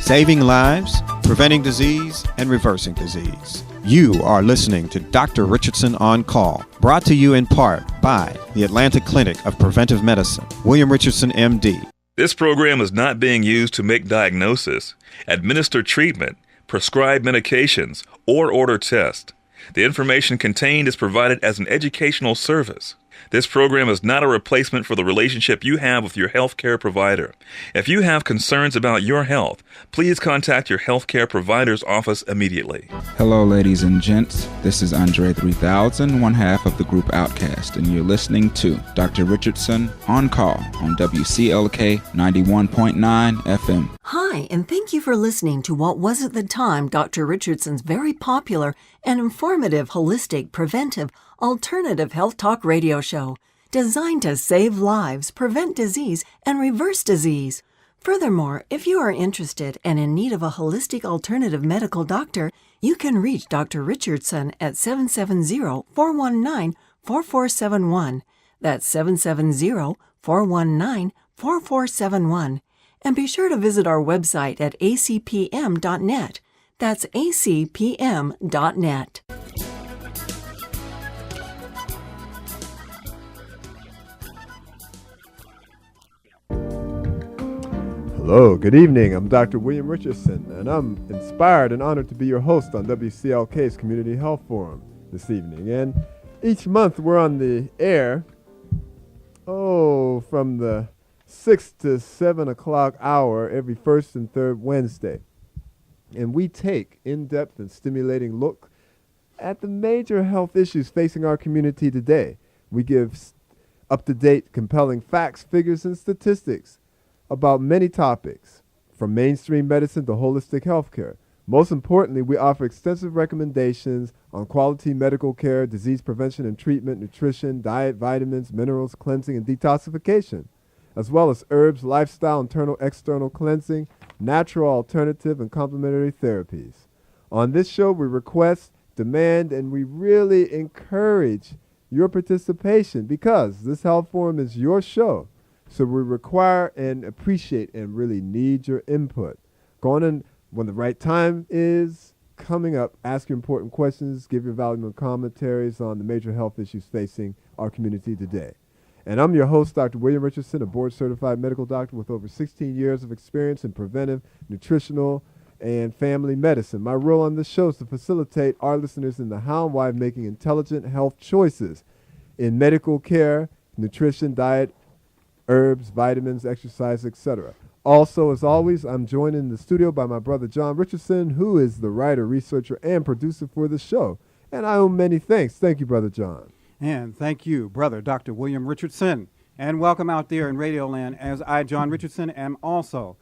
Saving lives, preventing disease, and reversing disease. You are listening to Dr. Richardson On Call, brought to you in part by the Atlanta Clinic of Preventive Medicine, William Richardson, MD. This program is not being used to make diagnosis, administer treatment, prescribe medications, or order tests. The information contained is provided as an educational service. This program is not a replacement for the relationship you have with your healthcare provider. If you have concerns about your health, please contact your healthcare provider's office immediately. Hello, ladies and gents. This is Andre 3000, one half of the group Outcast, and you're listening to Dr. Richardson On Call on WCLK 91.9 FM. Hi, and thank you for listening to what was at the time Dr. Richardson's very popular and informative holistic, preventive, alternative health talk radio show designed to save lives, prevent disease, and reverse disease. Furthermore, if you are interested and in need of a holistic alternative medical doctor, you can reach Dr. Richardson at 770-419-4471. That's 770-419-4471. And be sure to visit our website at acpm.net. That's acpm.net. Hello, good evening. I'm Dr. William Richardson, and I'm inspired and honored to be your host on WCLK's Community Health Forum this evening. And each month we're on the air, from the 6 to 7 o'clock hour every first and third Wednesday. And we take in-depth and stimulating look at the major health issues facing our community today. We give up-to-date, compelling facts, figures, and statistics about many topics, from mainstream medicine to holistic healthcare. Most importantly, we offer extensive recommendations on quality medical care, disease prevention and treatment, nutrition, diet, vitamins, minerals, cleansing, and detoxification, as well as herbs, lifestyle, internal, external cleansing, natural, alternative, and complementary therapies. On this show, we request, demand, and we really encourage your participation because this health forum is your show. So we require and appreciate and really need your input. Go on and when the right time is coming up, ask your important questions, give your valuable commentaries on the major health issues facing our community today. And I'm your host, Dr. William Richardson, a board-certified medical doctor with over 16 years of experience in preventive, nutritional, and family medicine. My role on this show is to facilitate our listeners in the how and why of making intelligent health choices in medical care, nutrition, diet, herbs, vitamins, exercise, etc. Also, as always, I'm joined in the studio by my brother John Richardson, who is the writer, researcher, and producer for the show. And I owe many thanks. Thank you, Brother John. And thank you, brother Dr. William Richardson. And welcome out there in Radio Land, as I, John Richardson, am also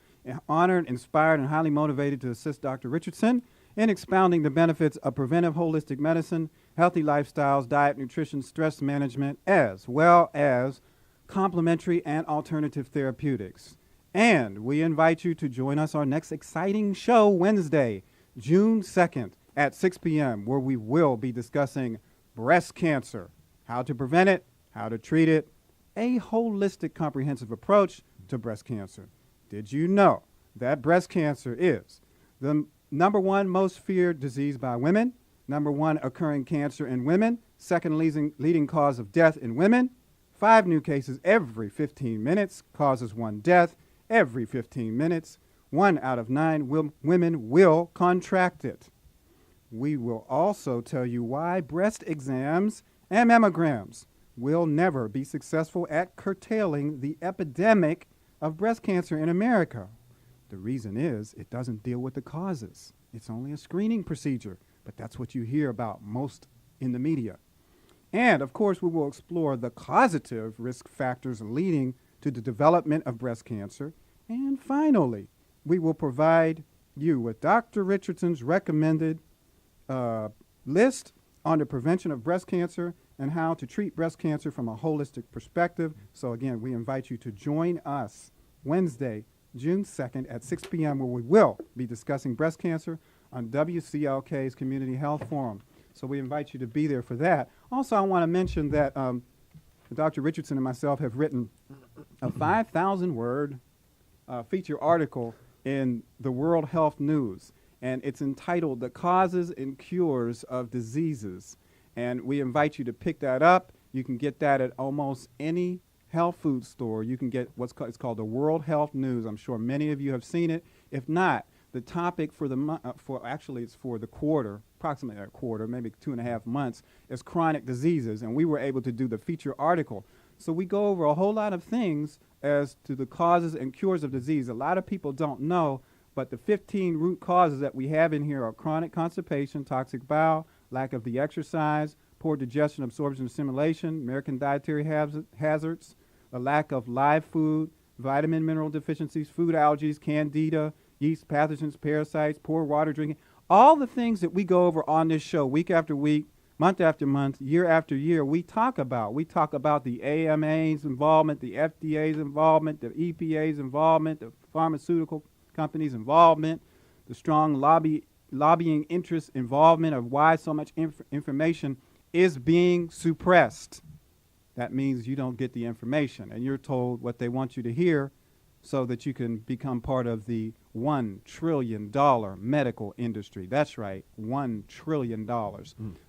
honored, inspired, and highly motivated to assist Dr. Richardson in expounding the benefits of preventive holistic medicine, healthy lifestyles, diet, nutrition, stress management, as well as complementary and alternative therapeutics. And we invite you to join us our next exciting show Wednesday, June 2nd at 6 p.m., where we will be discussing breast cancer, how to prevent it, how to treat it, a holistic comprehensive approach to breast cancer. Did you know that breast cancer is the number one most feared disease by women, number one occurring cancer in women, second leading cause of death in women, 5 new cases every 15 minutes, causes 1 death every 15 minutes. 1 out of 9 women will contract it. We will also tell you why breast exams and mammograms will never be successful at curtailing the epidemic of breast cancer in America. The reason is it doesn't deal with the causes. It's only a screening procedure, but that's what you hear about most in the media. And, of course, we will explore the causative risk factors leading to the development of breast cancer. And finally, we will provide you with Dr. Richardson's recommended list on the prevention of breast cancer and how to treat breast cancer from a holistic perspective. So, again, we invite you to join us Wednesday, June 2nd at 6 p.m., where we will be discussing breast cancer on WCLK's Community Health Forum. So we invite you to be there for that. Also, I want to mention that Dr. Richardson and myself have written a 5,000-word feature article in the World Health News, and it's entitled "The Causes and Cures of Diseases." And we invite you to pick that up. You can get that at almost any health food store. You can get it's called the World Health News. I'm sure many of you have seen it. If not, the topic for the it's for the quarter, approximately a quarter, maybe 2.5 months, is chronic diseases, and we were able to do the feature article. So we go over a whole lot of things as to the causes and cures of disease. A lot of people don't know, but the 15 root causes that we have in here are chronic constipation, toxic bowel, lack of the exercise, poor digestion, absorption, assimilation, American dietary hazards, a lack of live food, vitamin mineral deficiencies, food allergies, candida, yeast pathogens, parasites, poor water drinking. All the things that we go over on this show week after week, month after month, year after year, we talk about. We talk about the AMA's involvement, the FDA's involvement, the EPA's involvement, the pharmaceutical companies' involvement, the strong lobbying interest involvement of why so much information is being suppressed. That means you don't get the information, and you're told what they want you to hear so that you can become part of the $1 trillion medical industry. That's right, $1 trillion.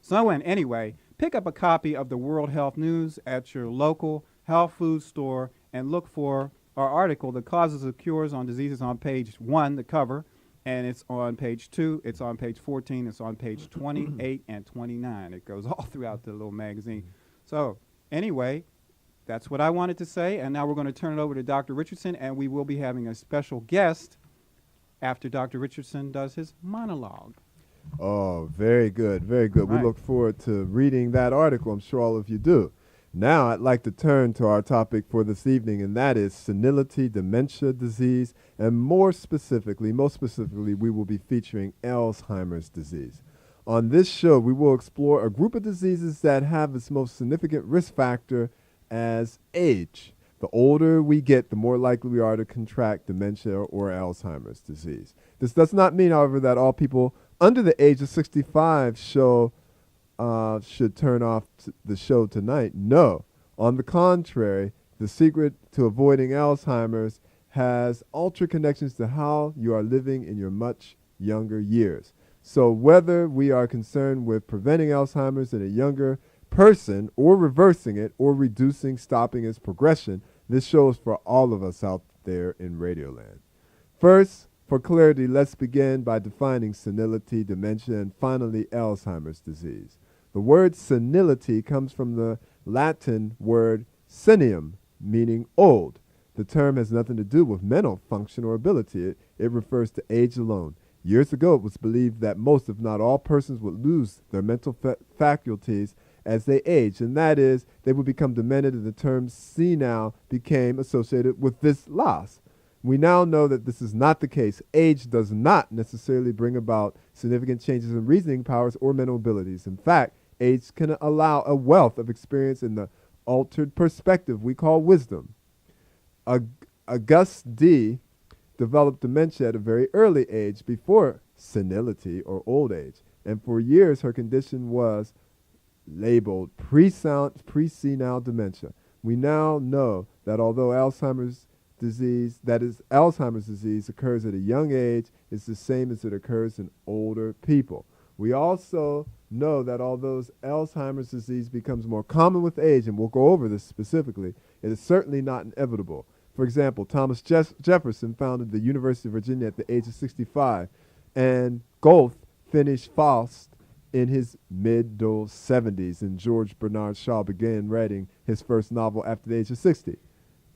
So anyway, pick up a copy of the World Health News at your local health food store and look for our article, The Causes of Cures on Diseases, on page 1, the cover, and it's on page 2, it's on page 14, it's on page 28 and 29. It goes all throughout the little magazine. So anyway, that's what I wanted to say, and now we're going to turn it over to Dr. Richardson, and we will be having a special guest after Dr. Richardson does his monologue. Oh, very good, very good. Right. We look forward to reading that article. I'm sure all of you do. Now I'd like to turn to our topic for this evening, and that is senility, dementia disease, and most specifically, we will be featuring Alzheimer's disease. On this show, we will explore a group of diseases that have its most significant risk factor as age. The older we get, the more likely we are to contract dementia or Alzheimer's disease. This does not mean, however, that all people under the age of 65 should turn off the show tonight. No. On the contrary, the secret to avoiding Alzheimer's has ultra connections to how you are living in your much younger years. So whether we are concerned with preventing Alzheimer's in a younger person or reversing it or reducing, stopping its progression, this show is for all of us out there in Radioland. First, for clarity, let's begin by defining senility, dementia, and finally Alzheimer's disease. The word senility comes from the Latin word senium, meaning old. The term has nothing to do with mental function or ability. It refers to age alone. Years ago, it was believed that most, if not all, persons would lose their mental faculties as they age, and that is, they would become demented, and the term senile became associated with this loss. We now know that this is not the case. Age does not necessarily bring about significant changes in reasoning powers or mental abilities. In fact, age can allow a wealth of experience in the altered perspective we call wisdom. Auguste D. developed dementia at a very early age before senility or old age, and for years her condition was labeled pre-senile dementia. We now know that although Alzheimer's disease occurs at a young age, it's the same as it occurs in older people. We also know that although Alzheimer's disease becomes more common with age, and we'll go over this specifically, it is certainly not inevitable. For example, Thomas Jefferson founded the University of Virginia at the age of 65, and Goethe finished Faust in his middle 70s, and George Bernard Shaw began writing his first novel after the age of 60.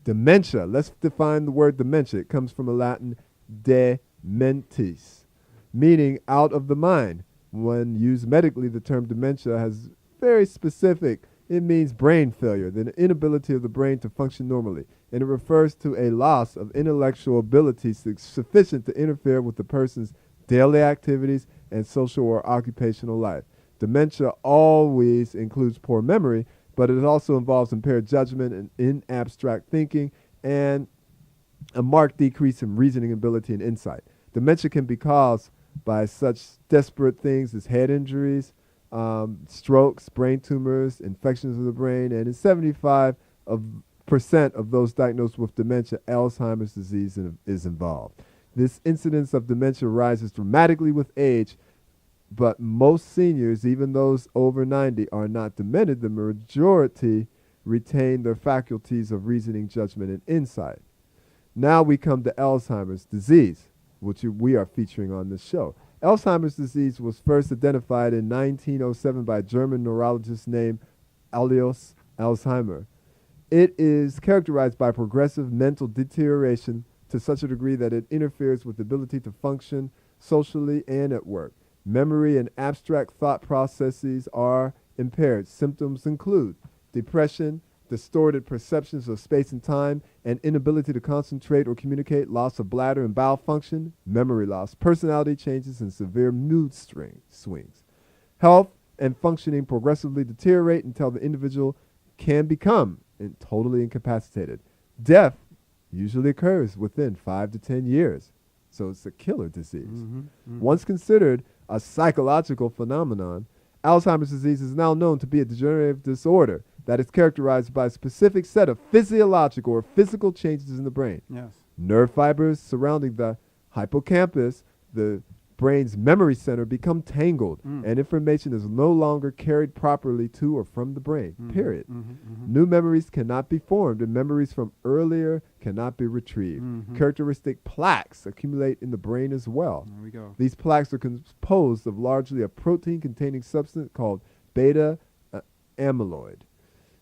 Dementia. Let's define the word dementia. It comes from a Latin de mentis, meaning out of the mind. When used medically, the term dementia has very specific. It means brain failure, the inability of the brain to function normally, and it refers to a loss of intellectual abilities sufficient to interfere with the person's daily activities and social or occupational life. Dementia always includes poor memory, but it also involves impaired judgment and in abstract thinking and a marked decrease in reasoning ability and insight. Dementia can be caused by such desperate things as head injuries, strokes, brain tumors, infections of the brain, and in 75 of percent of those diagnosed with dementia, Alzheimer's disease is involved. This incidence of dementia rises dramatically with age, but most seniors, even those over 90, are not demented. The majority retain their faculties of reasoning, judgment, and insight. Now we come to Alzheimer's disease, which we are featuring on this show. Alzheimer's disease was first identified in 1907 by a German neurologist named Alois Alzheimer. It is characterized by progressive mental deterioration to such a degree that it interferes with the ability to function socially and at work. Memory and abstract thought processes are impaired. Symptoms include depression, distorted perceptions of space and time, and inability to concentrate or communicate, loss of bladder and bowel function, memory loss, personality changes, and severe mood swings. Health and functioning progressively deteriorate until the individual can become totally incapacitated. Death usually occurs within 5 to 10 years, so it's a killer disease. Once considered a psychological phenomenon, Alzheimer's disease is now known to be a degenerative disorder that is characterized by a specific set of physiological or physical changes in the brain. Yes. Nerve fibers surrounding the hippocampus, the brain's memory center, become tangled, and information is no longer carried properly to or from the brain, period. New memories cannot be formed, and memories from earlier cannot be retrieved. Characteristic plaques accumulate in the brain as well. There we go. These plaques are composed of largely a protein-containing substance called beta amyloid.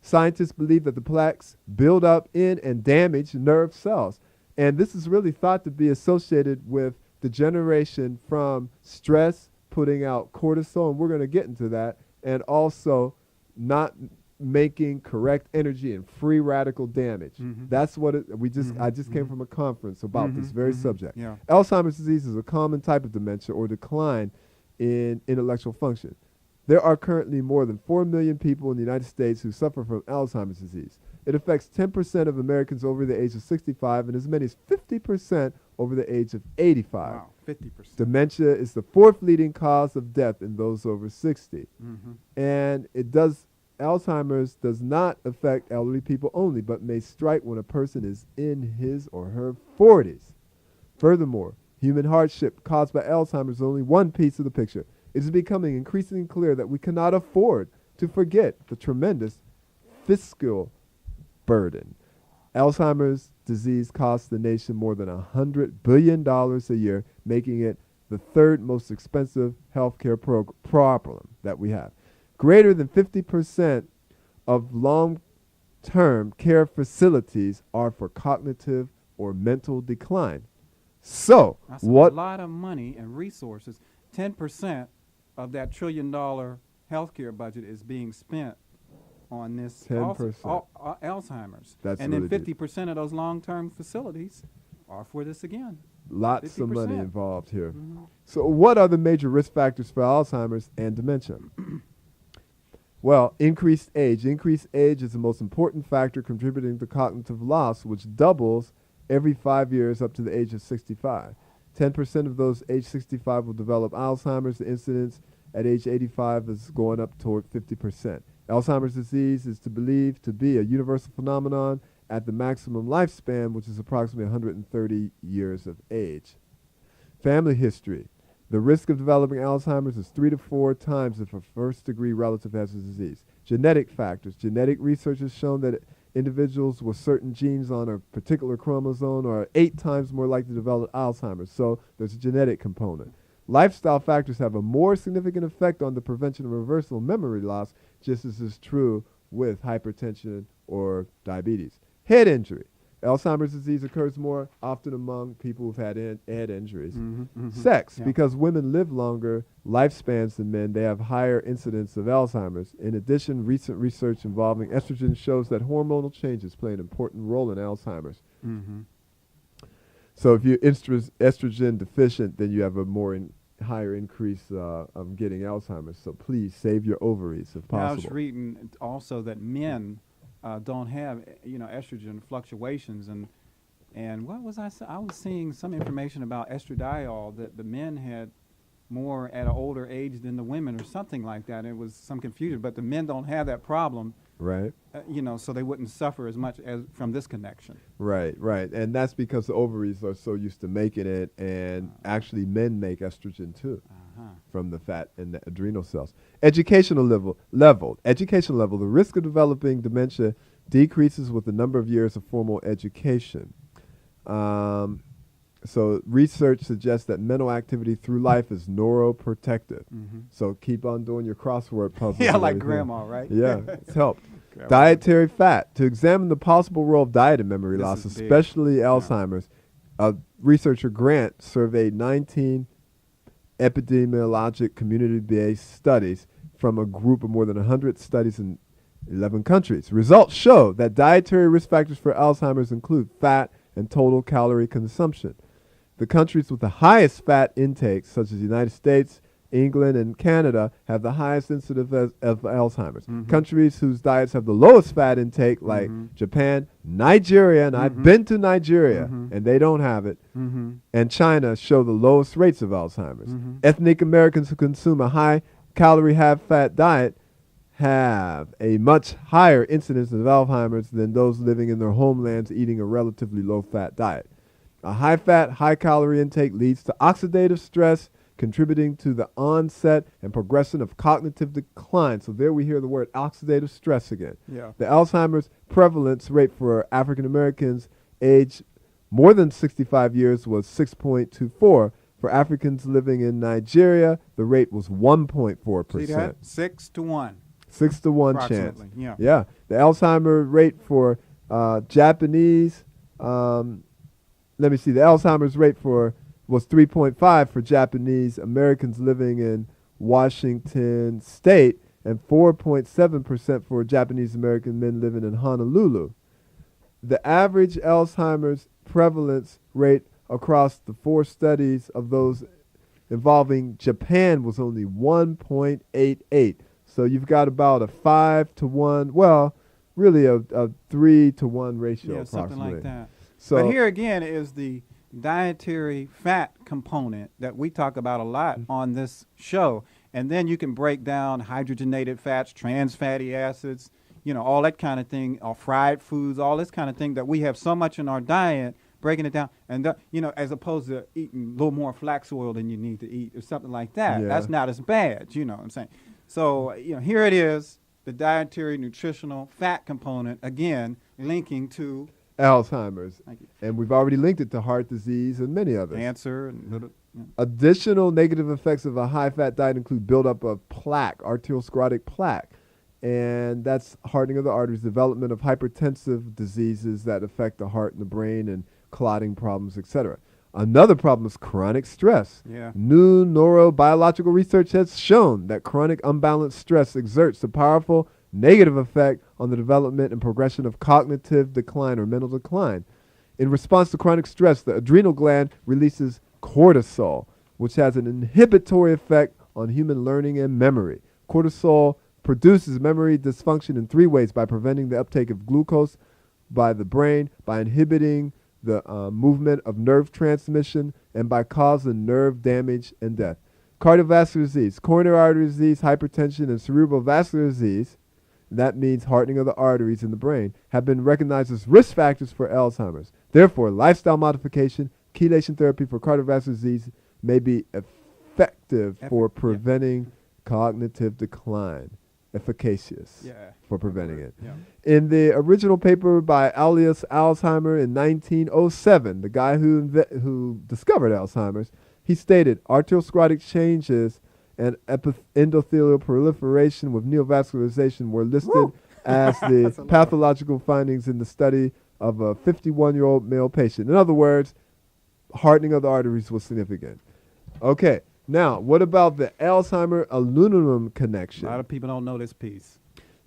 Scientists believe that the plaques build up in and damage nerve cells, and this is really thought to be associated with degeneration from stress, putting out cortisol, and we're going to get into that, and also not making correct energy and free radical damage. That's what I just came from a conference about this very subject. Yeah. Alzheimer's disease is a common type of dementia or decline in intellectual function. There are currently more than 4 million people in the United States who suffer from Alzheimer's disease. It affects 10% of Americans over the age of 65 and as many as 50% over the age of 85. Wow, 50%. Dementia is the fourth leading cause of death in those over 60. And Alzheimer's does not affect elderly people only, but may strike when a person is in his or her 40s. Furthermore, human hardship caused by Alzheimer's is only one piece of the picture. It is becoming increasingly clear that we cannot afford to forget the tremendous fiscal burden. Alzheimer's disease costs the nation more than $100 billion a year, making it the third most expensive healthcare problem that we have. Greater than 50% of long-term care facilities are for cognitive or mental decline. So, That's a lot of money and resources. 10% of that $1 trillion healthcare budget is being spent on this 10%. Alzheimer's. That's and then really deep. 50% of those long-term facilities are for this again. Lots of money 50%. involved here. So what are the major risk factors for Alzheimer's and dementia? Well, increased age. Increased age is the most important factor contributing to cognitive loss, which doubles every 5 years up to the age of 65. 10% of those age 65 will develop Alzheimer's. The incidence at age 85 is going up toward 50%. Alzheimer's disease is believed to be a universal phenomenon at the maximum lifespan, which is approximately 130 years of age. Family history. The risk of developing Alzheimer's is 3 to 4 times if a first-degree relative has the disease. Genetic factors. Genetic research has shown that individuals with certain genes on a particular chromosome are 8 times more likely to develop Alzheimer's, so there's a genetic component. Lifestyle factors have a more significant effect on the prevention and reversal of memory loss, just as is true with hypertension or diabetes. Head injury. Alzheimer's disease occurs more often among people who've had head injuries. Sex, because women live longer lifespans than men, they have higher incidence of Alzheimer's. In addition, recent research involving estrogen shows that hormonal changes play an important role in Alzheimer's. So if you're estrogen deficient, then you have a higher increase of getting Alzheimer's. So please save your ovaries if possible. I was reading also that men don't have, estrogen fluctuations, and what was I was seeing some information about estradiol that the men had more at an older age than the women or something like that. It was some confusion, but the men don't have that problem Right. So they wouldn't suffer as much as from this connection. Right, right. And that's because the ovaries are so used to making it, and actually men make estrogen too from the fat in the adrenal cells. Educational level, the risk of developing dementia decreases with the number of years of formal education. So research suggests that mental activity through life is neuroprotective. So keep on doing your crossword puzzles. Yeah, and like everything. grandma, right? Yeah, it's helped. Dietary fat. To examine the possible role of diet in memory This loss, is big. especially Yeah. Alzheimer's, researcher Grant surveyed 19 epidemiologic community-based studies from a group of more than 100 studies in 11 countries. Results show that dietary risk factors for Alzheimer's include fat and total calorie consumption. The countries with the highest fat intakes, such as the United States, England, and Canada, have the highest incidence of Alzheimer's. Countries whose diets have the lowest fat intake, like Japan, Nigeria, and I've been to Nigeria, and they don't have it, and China, show the lowest rates of Alzheimer's. Ethnic Americans who consume a high-calorie, high-fat diet have a much higher incidence of Alzheimer's than those living in their homelands eating a relatively low-fat diet. A high-fat, high-calorie intake leads to oxidative stress, contributing to the onset and progression of cognitive decline. So there we hear the word oxidative stress again. Yeah. The Alzheimer's prevalence rate for African Americans aged more than 65 years was 6.24. For Africans living in Nigeria, the rate was 1.4%. See that? 6 to 1. 6 to 1 chance. Approximately, yeah. Yeah. The Alzheimer rate for Japanese, the Alzheimer's rate was 3.5 for Japanese Americans living in Washington State and 4.7% for Japanese American men living in Honolulu. The average Alzheimer's prevalence rate across the 4 studies of those involving Japan was only 1.88. So you've got about a 5 to 1, well, really a 3 to 1 ratio Yeah, approximately. something like that. So But here again is the dietary fat component that we talk about a lot on this show. And then you can break down hydrogenated fats, trans fatty acids, all that kind of thing, or fried foods, all this kind of thing that we have so much in our diet, breaking it down. And, as opposed to eating a little more flax oil than you need to eat or something like that. Yeah. That's not as bad, you know what I'm saying? So, here it is, the dietary nutritional fat component, again, linking to Alzheimer's. Thank you. And we've already linked it to heart disease and many others. cancer and little. Additional negative effects of a high-fat diet include buildup of plaque, arteriosclerotic plaque, and that's hardening of the arteries, development of hypertensive diseases that affect the heart and the brain, and clotting problems, etc. Another problem is chronic stress. Yeah. New neurobiological research has shown that chronic unbalanced stress exerts a powerful negative effect on the development and progression of cognitive decline or mental decline. In response to chronic stress, the adrenal gland releases cortisol, which has an inhibitory effect on human learning and memory. Cortisol produces memory dysfunction in 3 ways: by preventing the uptake of glucose by the brain, by inhibiting the movement of nerve transmission, and by causing nerve damage and death. Cardiovascular disease, coronary artery disease, hypertension, and cerebral vascular disease, that means hardening of the arteries in the brain, have been recognized as risk factors for Alzheimer's. Therefore, lifestyle modification, chelation therapy for cardiovascular disease may be effective for preventing cognitive decline. Efficacious for preventing it. Yeah. In the original paper by Alias Alzheimer in 1907, the guy who discovered Alzheimer's, he stated arteriosclerotic changes and endothelial proliferation with neovascularization were listed as the pathological findings in the study of a 51-year-old male patient. In other words, hardening of the arteries was significant. Okay, now what about the Alzheimer aluminum connection? A lot of people don't know this piece.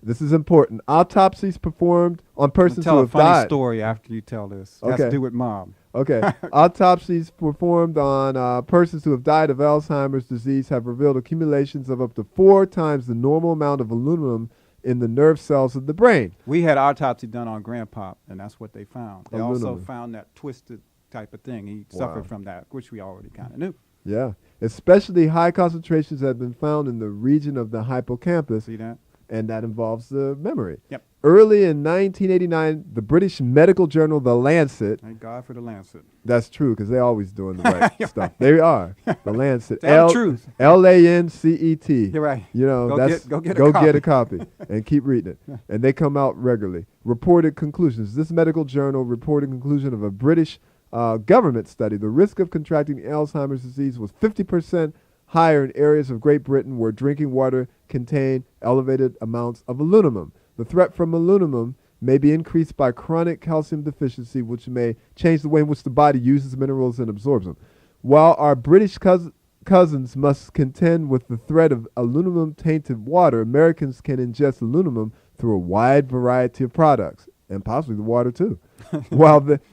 This is important. Autopsies performed on persons who Tell a have funny died. story after you tell this. It has to Okay. do with mom. Okay. Autopsies performed on persons who have died of Alzheimer's disease have revealed accumulations of up to 4 times the normal amount of aluminum in the nerve cells of the brain. We had autopsy done on Grandpa, and that's what they found. They also Aluminum. found that twisted type of thing. He Wow. suffered from that, which we already kind of knew. Yeah. Especially high concentrations have been found in the region of the hippocampus. See that? and that involves the memory. Yep. Early in 1989, the British medical journal The Lancet. Thank God for the Lancet. That's true, because they're always doing the right stuff. They are. The Lancet. Tell the truth. Lancet. You're right. You know, Go get a copy and keep reading it. And they come out regularly. Reported conclusions. This medical journal reported conclusion of a British government study. The risk of contracting Alzheimer's disease was 50% higher in areas of Great Britain where drinking water contained elevated amounts of aluminum. The threat from aluminum may be increased by chronic calcium deficiency, which may change the way in which the body uses minerals and absorbs them. While our British cousins must contend with the threat of aluminum-tainted water, Americans can ingest aluminum through a wide variety of products, and possibly the water too.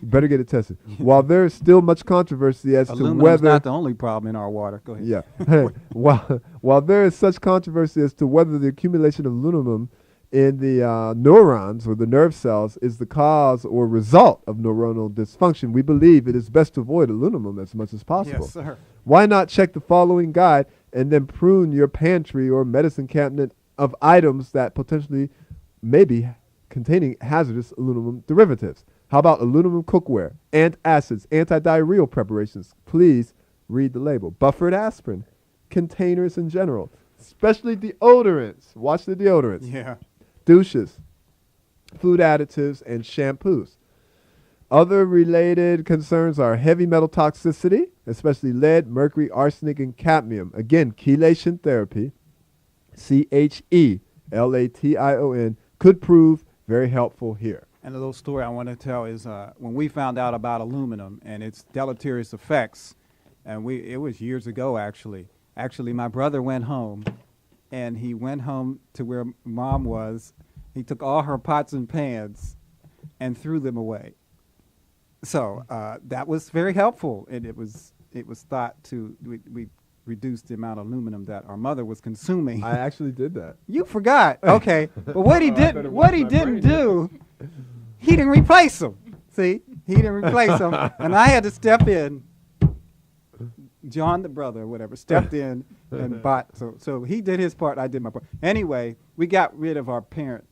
Better get it tested. While there is still much controversy as to Aluminum's whether not the only problem in our water. Go ahead. Yeah. While there is such controversy as to whether the accumulation of aluminum in the neurons or the nerve cells is the cause or result of neuronal dysfunction, we believe it is best to avoid aluminum as much as possible. Yes, sir. Why not check the following guide and then prune your pantry or medicine cabinet of items that potentially may be containing hazardous aluminum derivatives? How about aluminum cookware, antacids, antidiarrheal preparations? Please read the label. Buffered aspirin, containers in general, especially deodorants. Watch the deodorants. Yeah. Douches, food additives, and shampoos. Other related concerns are heavy metal toxicity, especially lead, mercury, arsenic, and cadmium. Again, chelation therapy, CHELATION, could prove very helpful here. And a little story I want to tell is when we found out about aluminum and its deleterious effects, and it was years ago actually. Actually, my brother went home, and he went home to where Mom was. He took all her pots and pans and threw them away. So that was very helpful, and it was thought to we reduced the amount of aluminum that our mother was consuming. I actually did that. You forgot, okay? But what he didn't do, he didn't replace them. See, he didn't replace them, and I had to step in. John, the brother, or whatever, stepped in and bought. So he did his part. I did my part. Anyway, we got rid of our parent,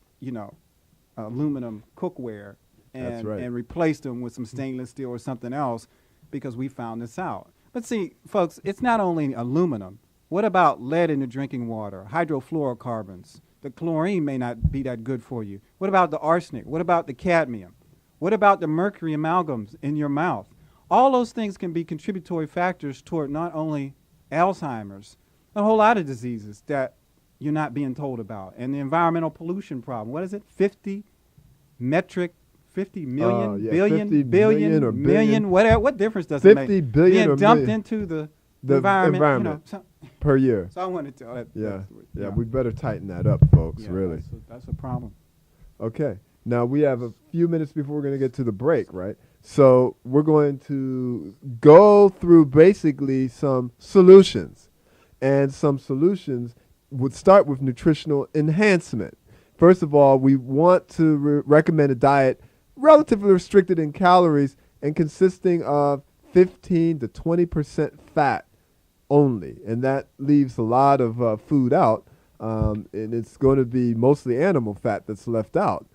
aluminum cookware, and replaced them with some stainless steel or something else because we found this out. But see, folks, it's not only aluminum. What about lead in the drinking water, hydrofluorocarbons? The chlorine may not be that good for you. What about the arsenic? What about the cadmium? What about the mercury amalgams in your mouth? All those things can be contributory factors toward not only Alzheimer's, a whole lot of diseases that you're not being told about. And the environmental pollution problem, what is it? 50 million, billion, whatever. What difference does it make? 50 billion being dumped into the environment. Per year. So I wanted to tell that. Yeah, we better tighten that up, folks, really. That's a problem. Okay. Now, we have a few minutes before we're going to get to the break, right? So we're going to go through basically some solutions. And some solutions would start with nutritional enhancement. First of all, we want to recommend a diet relatively restricted in calories and consisting of 15 to 20% fat only. And that leaves a lot of food out. And it's going to be mostly animal fat that's left out.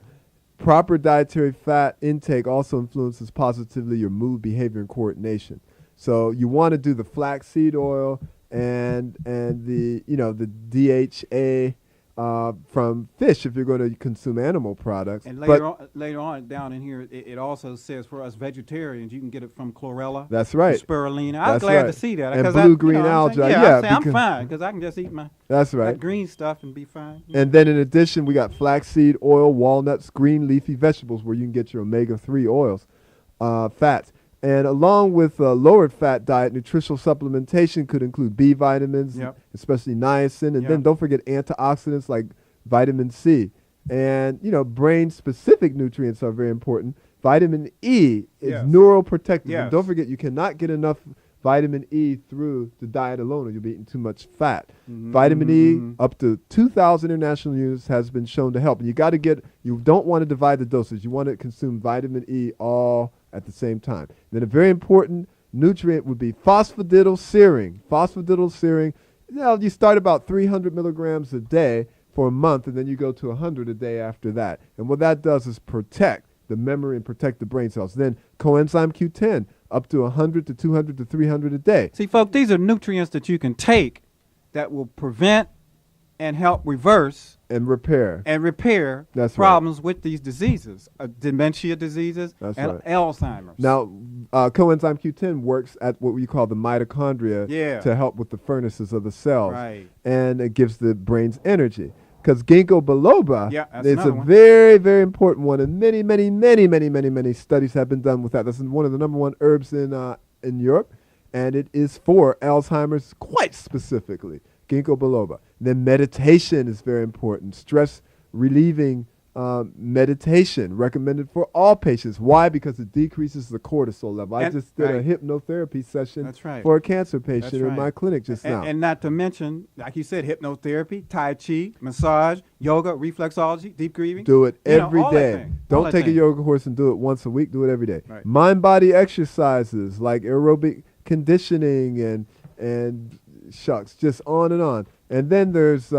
Proper dietary fat intake also influences positively your mood, behavior, and coordination. So you want to do the flaxseed oil and the DHA from fish if you're going to consume animal products. And later on down in here, it also says for us vegetarians, you can get it from chlorella. That's right. Spirulina. I'm glad to see that. And blue-green algae. I'm fine because I can just eat my green stuff and be fine. And then in addition, we got flaxseed oil, walnuts, green leafy vegetables where you can get your omega-3 oils, fats. And along with a lowered fat diet, nutritional supplementation could include B vitamins, especially niacin. And then don't forget antioxidants like vitamin C. And, brain-specific nutrients are very important. Vitamin E is neuroprotective. And don't forget, you cannot get enough vitamin E through the diet alone or you'll be eating too much fat. Vitamin E, up to 2,000 international units, has been shown to help. And you don't want to divide the dosage. You want to consume vitamin E all at the same time. Then a very important nutrient would be phosphatidylserine. Phosphatidylserine, you start about 300 milligrams a day for a month, and then you go to 100 a day after that. And what that does is protect the memory and protect the brain cells. Then coenzyme Q10, up to 100 to 200 to 300 a day. See, folks, these are nutrients that you can take that will prevent and help reverse And repair. That's problems with these diseases, dementia diseases, That's and right. Alzheimer's. Now, coenzyme Q10 works at what we call the mitochondria to help with the furnaces of the cells. Right. And it gives the brain's energy. Because ginkgo biloba that's is a another one. very, very important one. And many studies have been done with that. That's one of the number one herbs in Europe. And it is for Alzheimer's quite specifically. Ginkgo biloba. Then meditation is very important. Stress relieving meditation recommended for all patients. Why? Because it decreases the cortisol level. I just did a hypnotherapy session for a cancer patient in my clinic just now. And not to mention, like you said, hypnotherapy, Tai Chi, massage, yoga, reflexology, deep breathing. Do it every all that day. thing. Don't All that take a thing. yoga course and do it once a week. Do it every day. Right. Mind-body exercises like aerobic conditioning and shucks, just on and on. And then there's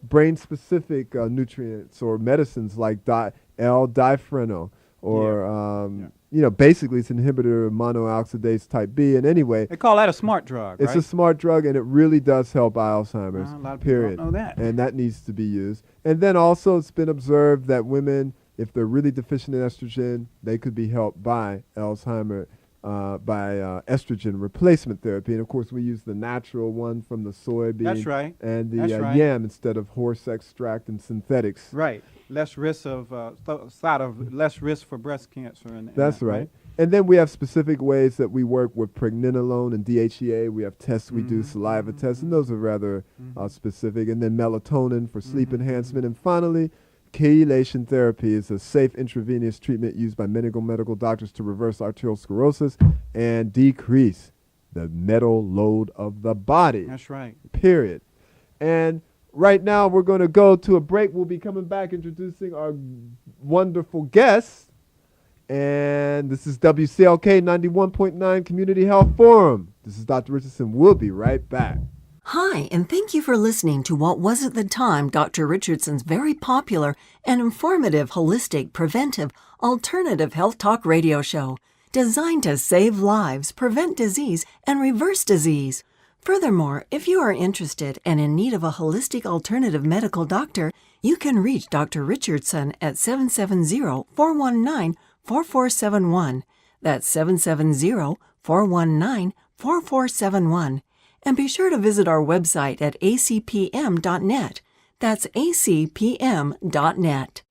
brain-specific nutrients or medicines like L-diphreno or, basically it's an inhibitor of monooxidase type B. And anyway, They call that a smart drug, it's right? a smart drug, and it really does help Alzheimer's, A lot of people period. don't know that. And that needs to be used. And then also it's been observed that women, if they're really deficient in estrogen, they could be helped by Alzheimer's by estrogen replacement therapy. And of course, we use the natural one from the soybean That's right. and the That's right. yam instead of horse extract and synthetics. Right. Less risk of less risk for breast cancer. And That's that, right. And then we have specific ways that we work with pregnenolone and DHEA. We have tests we do, saliva tests, and those are rather specific. And then melatonin for sleep enhancement. And finally, chelation therapy is a safe intravenous treatment used by medical doctors to reverse arterial sclerosis and decrease the metal load of the body. That's right. Period. And right now we're going to go to a break. We'll be coming back introducing our wonderful guests. And this is WCLK 91.9 Community Health Forum. This is Dr. Richardson. We'll be right back. Hi, and thank you for listening to what was at the time Dr. Richardson's very popular and informative holistic, preventive, alternative health talk radio show, designed to save lives, prevent disease, and reverse disease. Furthermore, if you are interested and in need of a holistic alternative medical doctor, you can reach Dr. Richardson at 770-419-4471. That's 770-419-4471. And be sure to visit our website at acpm.net. That's acpm.net.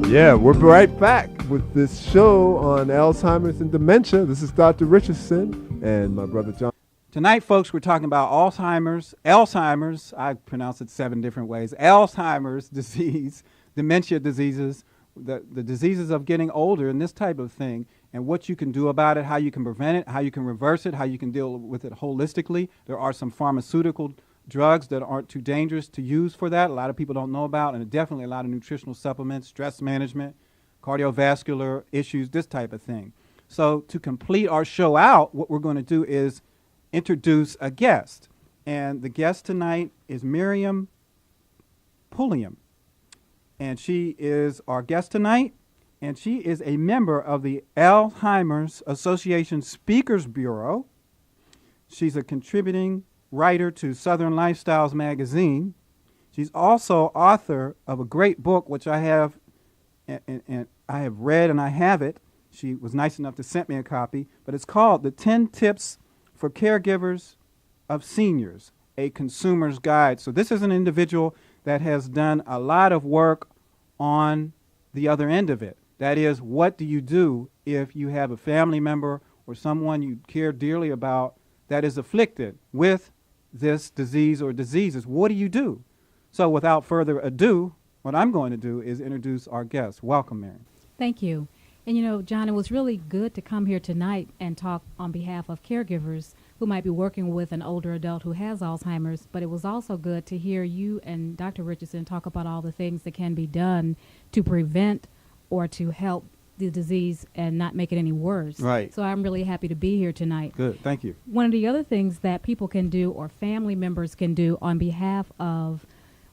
Yeah, we're right back with this show on Alzheimer's and dementia. This is Dr. Richardson and my brother John. Tonight, folks, we're talking about Alzheimer's, I pronounce it 7 different ways, Alzheimer's disease, dementia diseases, the diseases of getting older and this type of thing, and what you can do about it, how you can prevent it, how you can reverse it, how you can deal with it holistically. There are some pharmaceutical drugs that aren't too dangerous to use for that. A lot of people don't know about, and definitely a lot of nutritional supplements, stress management, cardiovascular issues, this type of thing. So to complete our show out, what we're going to do is introduce a guest. And the guest tonight is Miriam Pulliam. And she is our guest tonight, and she is a member of the Alzheimer's Association Speakers Bureau. She's a contributing writer to Southern Lifestyles magazine. She's also author of a great book, which I have, and I have read and I have it. She was nice enough to send me a copy, but it's called The 10 Tips for Caregivers of Seniors, a Consumer's Guide. So this is an individual that has done a lot of work on the other end of it. That is, what do you do if you have a family member or someone you care dearly about that is afflicted with this disease or diseases? What do you do? So without further ado, what I'm going to do is introduce our guest. Welcome, Mary. Thank you. And you know, John, it was really good to come here tonight and talk on behalf of caregivers who might be working with an older adult who has Alzheimer's, but it was also good to hear you and Dr. Richardson talk about all the things that can be done to prevent or to help the disease and not make it any worse. Right. So I'm really happy to be here tonight. Good. Thank you. One of the other things that people can do or family members can do on behalf of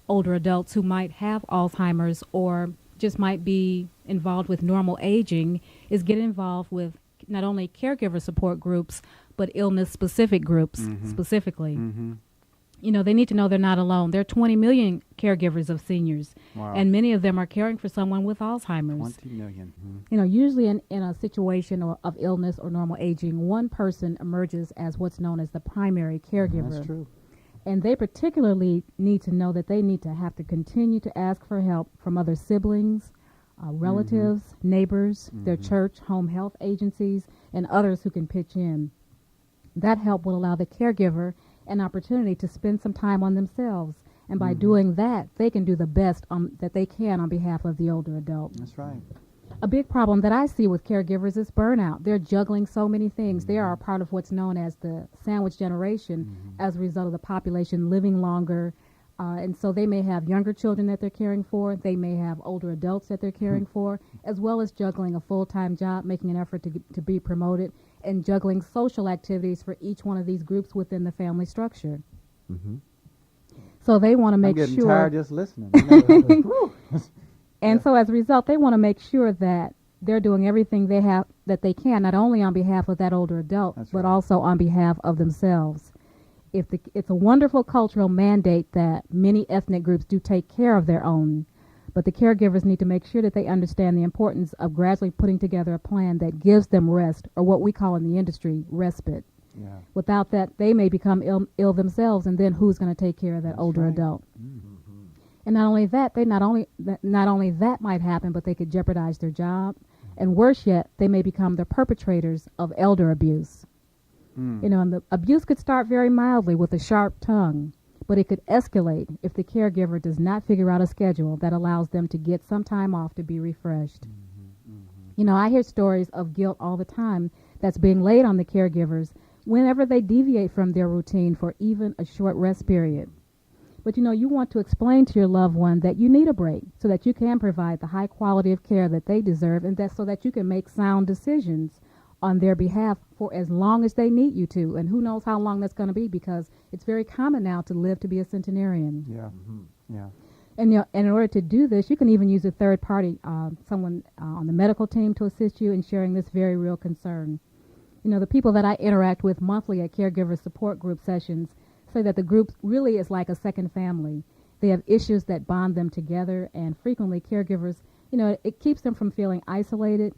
older adults who might have Alzheimer's or just might be involved with normal aging is get involved with not only caregiver support groups, but illness-specific groups specifically. You know, they need to know they're not alone. There are 20 million caregivers of seniors, Wow. and many of them are caring for someone with Alzheimer's. 20 million. You know, usually in a situation of illness or normal aging, one person emerges as what's known as the primary caregiver. That's true. And they particularly need to know that they need to have to continue to ask for help from other siblings, relatives, neighbors, their church, home health agencies, and others who can pitch in. That help will allow the caregiver an opportunity to spend some time on themselves. And by doing that, they can do the best that they can on behalf of the older adult. That's right. A big problem that I see with caregivers is burnout. They're juggling so many things. They are a part of what's known as the sandwich generation as a result of the population living longer. And so they may have younger children that they're caring for. They may have older adults that they're caring for, as well as juggling a full-time job, making an effort to be promoted, and juggling social activities for each one of these groups within the family structure. So they want to make I'm getting sure. tired just listening. You know? And so as a result, they want to make sure that they're doing everything that they can, not only on behalf of that older adult, That's but right. also on behalf of themselves. It's a wonderful cultural mandate that many ethnic groups do take care of their own, but the caregivers need to make sure that they understand the importance of gradually putting together a plan that gives them rest, or what we call in the industry, respite. Yeah. Without that, they may become ill themselves, and then who's going to take care of that older right. adult? And not only that, not only that might happen, but they could jeopardize their job, and worse yet, they may become the perpetrators of elder abuse. You know, and the abuse could start very mildly with a sharp tongue, but it could escalate if the caregiver does not figure out a schedule that allows them to get some time off to be refreshed. You know, I hear stories of guilt all the time that's being laid on the caregivers whenever they deviate from their routine for even a short rest period. But, you know, you want to explain to your loved one that you need a break so that you can provide the high quality of care that they deserve, and that so that you can make sound decisions on their behalf for as long as they need you to. And who knows how long that's going to be, because it's very common now to live to be a centenarian. Yeah. Yeah. And, you know, and in order to do this, you can even use a third party, someone on the medical team, to assist you in sharing this very real concern. You know, the people that I interact with monthly at caregiver support group sessions say that the group really is like a second family. They have issues that bond them together, and frequently caregivers, you know, it keeps them from feeling isolated.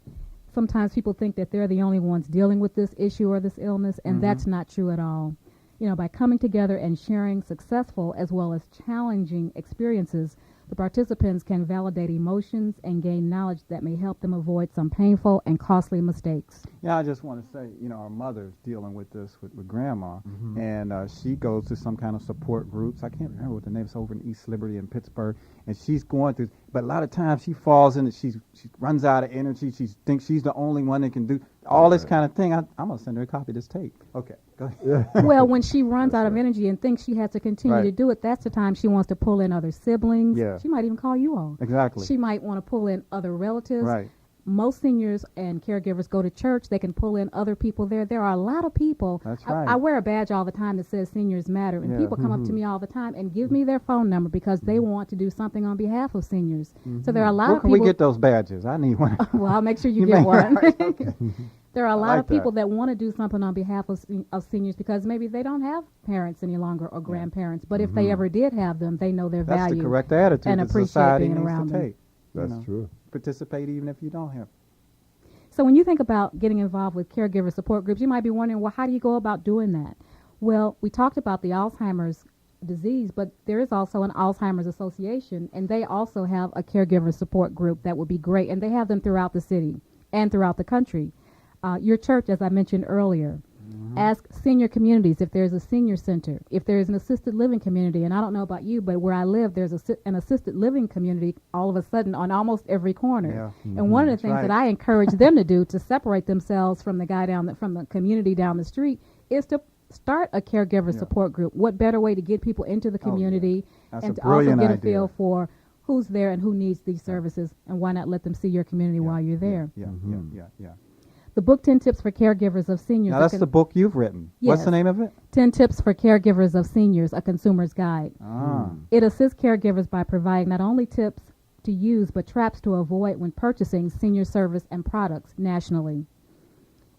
Sometimes people think that they're the only ones dealing with this issue or this illness, and that's not true at all. You know, by coming together and sharing successful as well as challenging experiences, the participants can validate emotions and gain knowledge that may help them avoid some painful and costly mistakes. Yeah, I just want to say, you know, our mother's dealing with this with Grandma, and she goes to some kind of support groups. I can't remember what the name is, over in East Liberty in Pittsburgh, and she's going through. But a lot of times she falls in it. She runs out of energy. She thinks she's the only one that can do all this kind of thing. I'm gonna send her a copy of this tape. Okay, go ahead. Well, when she runs out of energy and thinks she has to continue Right. to do it, that's the time she wants to pull in other siblings. Yeah. She might even call you all. Exactly. She might want to pull in other relatives. Right. Most seniors and caregivers go to church. They can pull in other people there. There are a lot of people. That's right. I wear a badge all the time that says Seniors Matter, and Yeah. people come up to me all the time and give me their phone number because they want to do something on behalf of seniors. So there are a lot Where of can people. we get those badges? I need one. Well, I'll make sure you You get may- one. right, okay. There are a lot like of people that. that want to do something on behalf of seniors because maybe they don't have parents any longer or grandparents. But if they ever did have them, they know their That's value. the correct attitude and that appreciate society being needs around to them. take. You That's true. Participate even if you don't have. So when you think about getting involved with caregiver support groups, you might be wondering, well, how do you go about doing that? Well, we talked about the Alzheimer's disease, but there is also an Alzheimer's Association, and they also have a caregiver support group that would be great, and they have them throughout the city and throughout the country. Your church, as I mentioned earlier, ask senior communities if there's a senior center, if there's an assisted living community, and I don't know about you, but where I live, there's an assisted living community all of a sudden on almost every corner. Yeah. And one of the That's things that right. I encourage them to do to separate themselves from the guy from the community down the street is to start a caregiver support group. What better way to get people into the Oh, yeah. community That's and a to also brilliant get a idea. feel for who's there and who needs these services, and why not let them see your community while you're there. Yeah. The book 10 Tips for Caregivers of Seniors. Now, that's the book you've written. What's Yes. the name of it? 10 Tips for Caregivers of Seniors, A Consumer's Guide. Ah. It assists caregivers by providing not only tips to use, but traps to avoid when purchasing senior service and products nationally.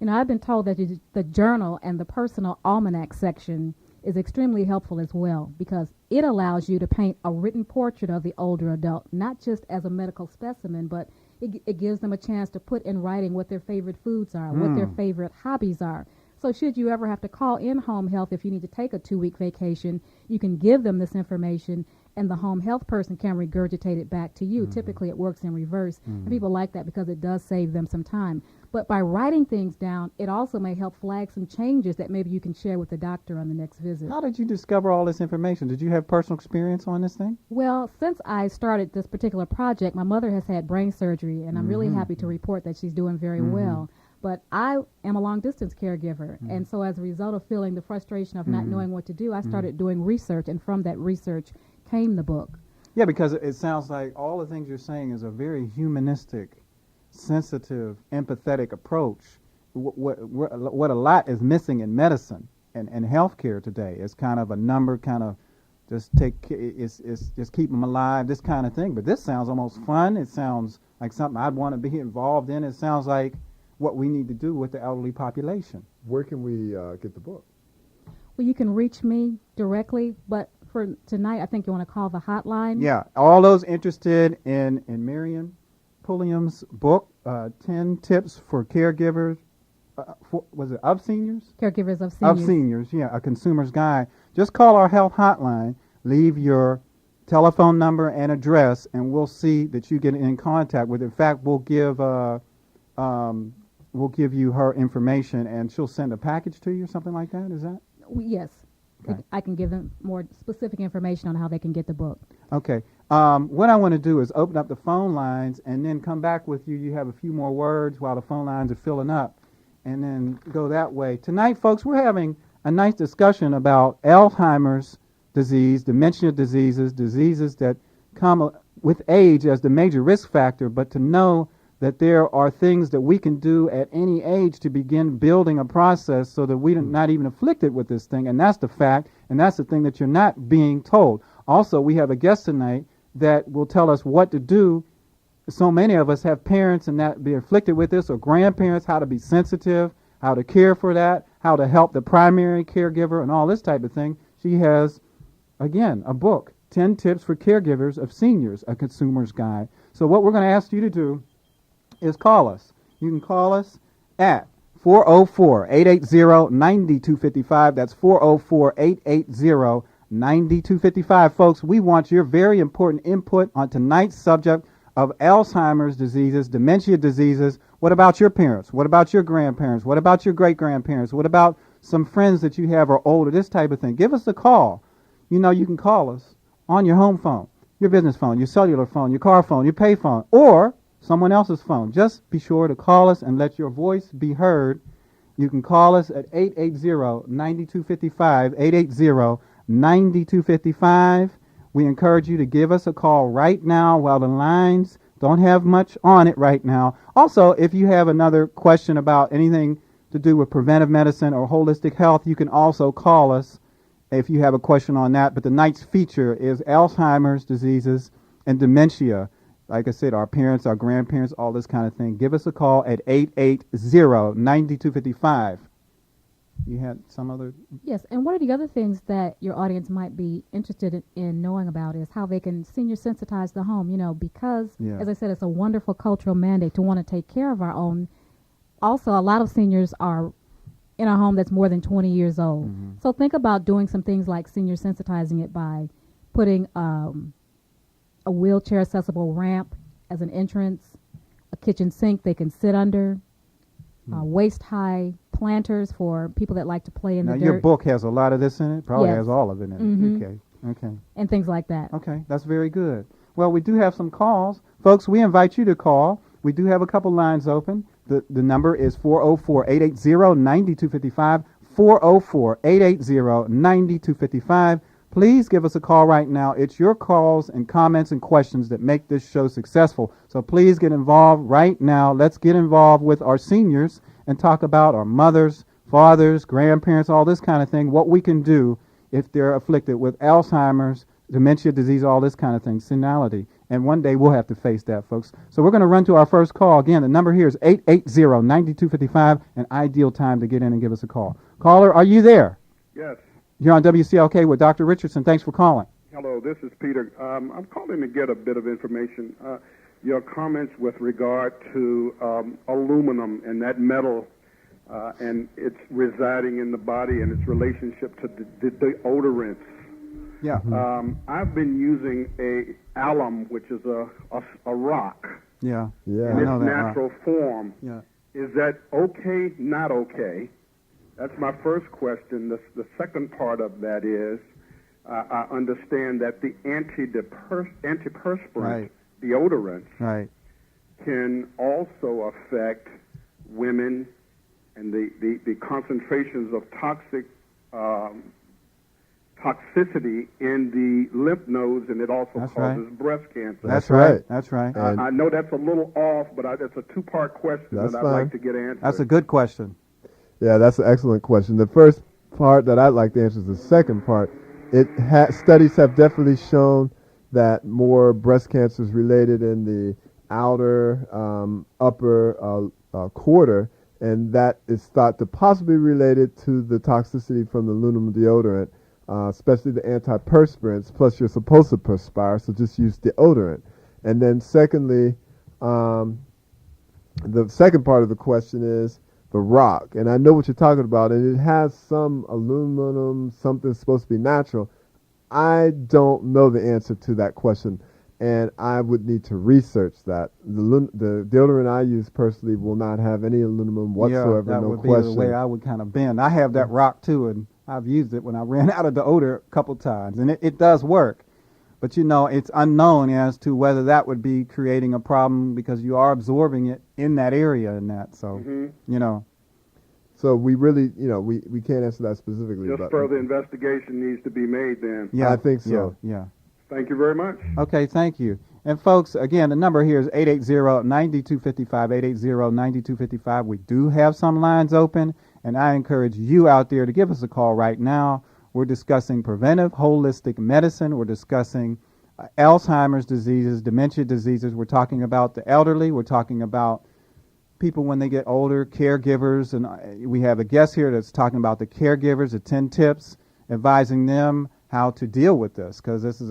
You know, I've been told that the journal and the personal almanac section is extremely helpful as well, because it allows you to paint a written portrait of the older adult, not just as a medical specimen, but it gives them a chance to put in writing what their favorite foods are, what their favorite hobbies are. So should you ever have to call in home health if you need to take a 2-week vacation, you can give them this information and the home health person can regurgitate it back to you. Typically it works in reverse. And people like that because it does save them some time. But by writing things down, it also may help flag some changes that maybe you can share with the doctor on the next visit. How did you discover all this information? Did you have personal experience on this thing? Well, since I started this particular project, my mother has had brain surgery, and I'm really happy to report that she's doing very well. But I am a long-distance caregiver, and so as a result of feeling the frustration of not knowing what to do, I started doing research, and from that research came the book. Yeah, because it sounds like all the things you're saying is a very humanistic, sensitive, empathetic approach. What a lot is missing in medicine and healthcare today is kind of a number, kind of just just keep them alive, this kind of thing. But this sounds almost fun. It sounds like something I'd want to be involved in. It sounds like what we need to do with the elderly population. Where can we get the book? Well, you can reach me directly, but for tonight, I think you want to call the hotline. Yeah, all those interested in Marion Pulliam's book, 10 Tips for Caregivers, was it of seniors? Caregivers of Seniors. Of seniors, yeah, A Consumer's Guide. Just call our health hotline, leave your telephone number and address, and we'll see that you get in contact with. In fact, we'll give you her information, and she'll send a package to you or something like that. Is that? Yes. Okay. I can give them more specific information on how they can get the book. Okay. What I want to do is open up the phone lines and then come back with you. You have a few more words while the phone lines are filling up, and then go that way. Tonight, folks, we're having a nice discussion about Alzheimer's disease, dementia diseases that come with age as the major risk factor, but to know that there are things that we can do at any age to begin building a process so that we're not even afflicted with this thing. And that's the fact, and that's the thing that you're not being told. Also, we have a guest tonight that will tell us what to do. So many of us have parents and that be afflicted with this, or grandparents, how to be sensitive, how to care for that, how to help the primary caregiver, and all this type of thing. She has, again, a book, 10 Tips for Caregivers of Seniors, A Consumer's Guide. So what we're going to ask you to do is call us. You can call us at 404-880-9255. That's 404-880-9255. Folks, we want your very important input on tonight's subject of Alzheimer's diseases, dementia diseases. What about your parents? What about your grandparents? What about your great-grandparents? What about some friends that you have are older? This type of thing. Give us a call. You know, you can call us on your home phone, your business phone, your cellular phone, your car phone, your pay phone, or someone else's phone. Just be sure to call us and let your voice be heard. You can call us at 880-9255, 880-9255. We encourage you to give us a call right now while the lines don't have much on it right now. Also, if you have another question about anything to do with preventive medicine or holistic health, you can also call us if you have a question on that. But tonight's feature is Alzheimer's diseases and dementia. Like I said, our parents, our grandparents, all this kind of thing. Give us a call at 880-9255. You had some other? Yes, and one of the other things that your audience might be interested in knowing about is how they can senior sensitize the home, you know, because, as I said, it's a wonderful cultural mandate to want to take care of our own. Also, a lot of seniors are in a home that's more than 20 years old. Mm-hmm. So think about doing some things like senior sensitizing it by putting a wheelchair accessible ramp as an entrance, a kitchen sink they can sit under, waist-high planters for people that like to play in the dirt. Now, your book has a lot of this in it? Probably has all of it in it. Mm-hmm. Okay. And things like that. Okay, that's very good. Well, we do have some calls. Folks, we invite you to call. We do have a couple lines open. The number is 404-880-9255, 404-880-9255. please give us a call right now. It's your calls and comments and questions that make this show successful. So please get involved right now. Let's get involved with our seniors and talk about our mothers, fathers, grandparents, all this kind of thing, what we can do if they're afflicted with Alzheimer's, dementia disease, all this kind of thing, senility. And one day we'll have to face that, folks. So we're going to run to our first call. Again, the number here is 880-9255, an ideal time to get in and give us a call. Caller, are you there? Yes. You're on WCLK with Dr. Richardson. Thanks for calling. Hello, this is Peter. I'm calling to get a bit of information. Your comments with regard to aluminum and that metal and its residing in the body and its relationship to the deodorants. Yeah. I've been using alum, which is a rock, Yeah. Yeah. in I know its that, natural form. Yeah. Is that okay, not okay? That's my first question. The second part of that is, I understand that the antiperspirant Right. deodorants Right. can also affect women, and the concentrations of toxicity in the lymph nodes, and it also That's causes right. breast cancer. That's right. right. That's right. And- I know that's a little off, but it's a two-part question That's that I'd fine. like to get answered. That's a good question. Yeah, that's an excellent question. The first part that I'd like to answer is the second part. Studies have definitely shown that more breast cancer is related in the outer upper quarter, and that is thought to possibly be related to the toxicity from the aluminum deodorant, especially the antiperspirants. Plus, you're supposed to perspire, so just use deodorant. And then secondly, the second part of the question is the rock. And I know what you're talking about, and it has some aluminum, something supposed to be natural. I don't know the answer to that question, and I would need to research that. The deodorant I use personally will not have any aluminum whatsoever, yeah, that no would question. be the way I would kind of bend. I have that rock too, and I've used it when I ran out of the odor a couple times, and it does work. But it's unknown as to whether that would be creating a problem because you are absorbing it in that area and that. So, So we really, we can't answer that specifically. Just but further investigation needs to be made then. yeah, I think so. Yeah. Thank you very much. Okay, thank you. And folks, again, the number here is 880-9255, 880-9255. We do have some lines open, and I encourage you out there to give us a call right now. We're discussing preventive holistic medicine. We're discussing Alzheimer's diseases, dementia diseases. We're talking about the elderly. We're talking about people when they get older, caregivers. And we have a guest here that's talking about the caregivers, the 10 tips, advising them how to deal with this, because this is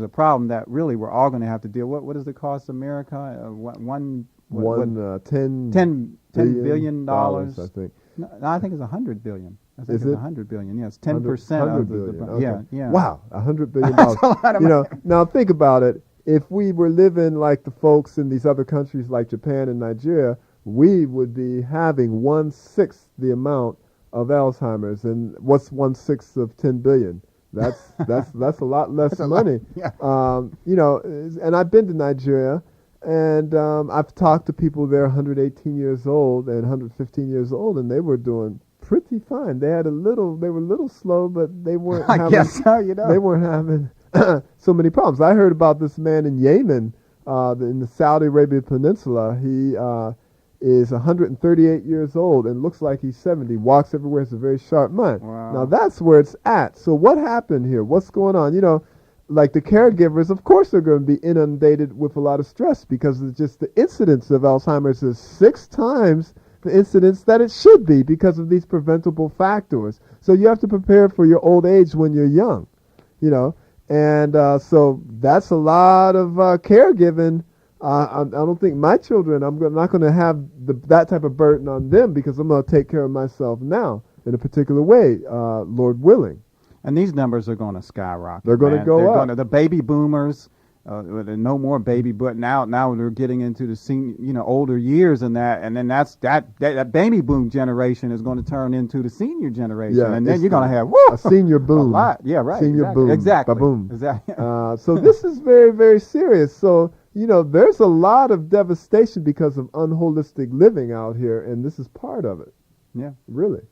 a problem that really we're all going to have to deal with. What does it cost America? $10 billion. I think. No, I think it's $100 billion. I think Is it's it? $100 billion. Yes, 10% 100 of billion. the Okay. yeah. Wow, $100 billion. That's a lot of money. Now think about it. If we were living like the folks in these other countries like Japan and Nigeria, we would be having 1/6 the amount of Alzheimer's. And what's 1/6 of 10 billion? That's a lot less money. Yeah. And I've been to Nigeria, and I've talked to people there 118 years old and 115 years old, and they were doing pretty fine. They were a little slow, but they weren't I having, guess so, they weren't having so many problems. I heard about this man in Yemen, in the Saudi Arabia Peninsula. He is 138 years old and looks like he's 70, walks everywhere, has a very sharp mind. Wow. Now that's where it's at. So what happened here? What's going on? Like the caregivers, of course they're going to be inundated with a lot of stress because it's just the incidence of Alzheimer's is 6 times the incidence that it should be because of these preventable factors. So you have to prepare for your old age when you're young, and so that's a lot of caregiving. I don't think my children, I'm not going to have that type of burden on them because I'm going to take care of myself now in a particular way, Lord willing. And these numbers are going to skyrocket. They're going to go up. The baby boomers, no more baby, but now they're getting into the senior, older years and that, and then that baby boom generation is going to turn into the senior generation, Yeah, and then you're going to have a senior boom. a lot. Yeah, right. Senior boom. Exactly. Ba-boom. Exactly. So this is very, very serious. So there's a lot of devastation because of unholistic living out here, and this is part of it. Yeah. Really,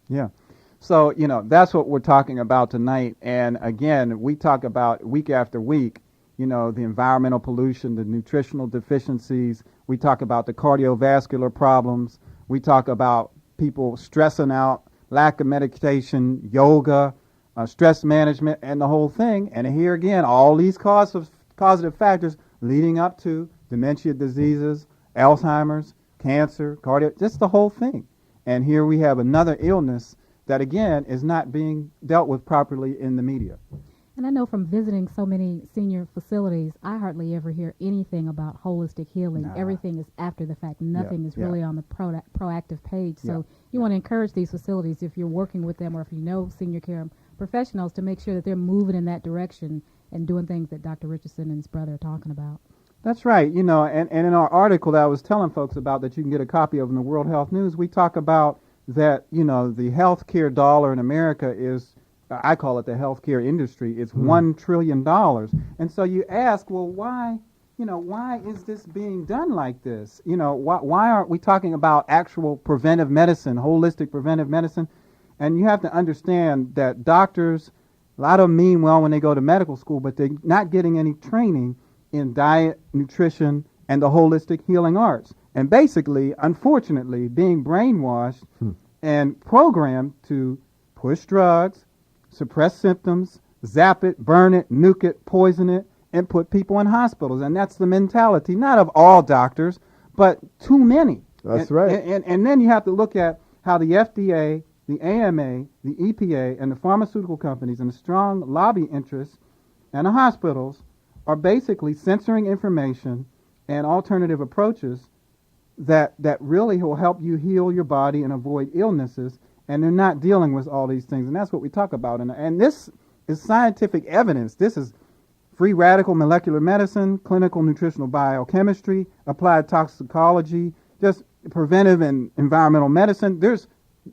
Yeah. So, that's what we're talking about tonight. And again, we talk about week after week, the environmental pollution, the nutritional deficiencies. We talk about the cardiovascular problems. We talk about people stressing out, lack of meditation, yoga, stress management, and the whole thing. And here again, all these causative factors leading up to dementia diseases, Alzheimer's, cancer, cardio, just the whole thing. And here we have another illness that, again, is not being dealt with properly in the media. And I know from visiting so many senior facilities, I hardly ever hear anything about holistic healing. Nah. Everything is after the fact. Nothing is yeah. really on the proactive page. So you want to encourage these facilities, if you're working with them or if you know senior care professionals, to make sure that they're moving in that direction and doing things that Dr. Richardson and his brother are talking about. That's right. And in our article that I was telling folks about that you can get a copy of in the World Health News, we talk about that, the healthcare dollar in America is, I call it the healthcare industry. It's $1 trillion. And so you ask, well, why is this being done like this? Why aren't we talking about actual preventive medicine, holistic preventive medicine? And you have to understand that doctors, a lot of them mean well when they go to medical school, but they're not getting any training in diet, nutrition, and the holistic healing arts. And basically, unfortunately, being brainwashed and programmed to push drugs, suppress symptoms, zap it, burn it, nuke it, poison it, and put people in hospitals. And that's the mentality, not of all doctors, but too many. That's right. And then you have to look at how the FDA, the AMA, the EPA, and the pharmaceutical companies and the strong lobby interests and the hospitals are basically censoring information and alternative approaches that really will help you heal your body and avoid illnesses, and they're not dealing with all these things. And that's what we talk about. And this is scientific evidence. This is free radical molecular medicine, clinical nutritional biochemistry, applied toxicology, just preventive and environmental medicine. There's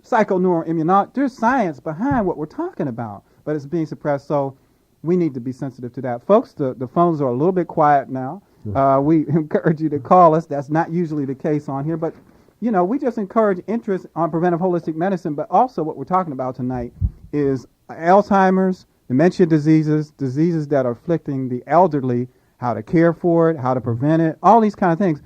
psychoneuroimmunology. There's science behind what we're talking about, but it's being suppressed. So we need to be sensitive to that. Folks, the phones are a little bit quiet now. We encourage you to call us. That's not usually the case on here, but we just encourage interest on preventive holistic medicine. But also what we're talking about tonight is Alzheimer's, dementia diseases that are afflicting the elderly, how to care for it, how to prevent it, all these kind of things.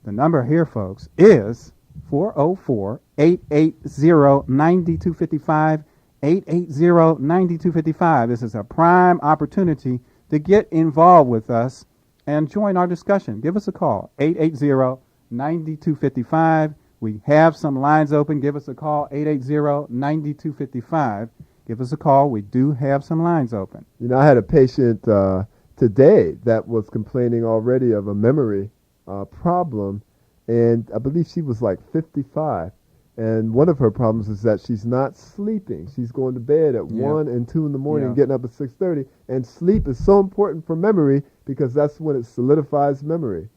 The number here, folks, is 404-880-9255, 880-9255. This is a prime opportunity to get involved with us and join our discussion. Give us a call, 880-9255. We have some lines open. Give us a call, 880-9255. Give us a call. We do have some lines open. I had a patient today that was complaining already of a memory problem, and I believe she was like 55. And one of her problems is that she's not sleeping. She's going to bed at 1 and 2 in the morning, getting up at 6:30. And sleep is so important for memory because that's when it solidifies memory.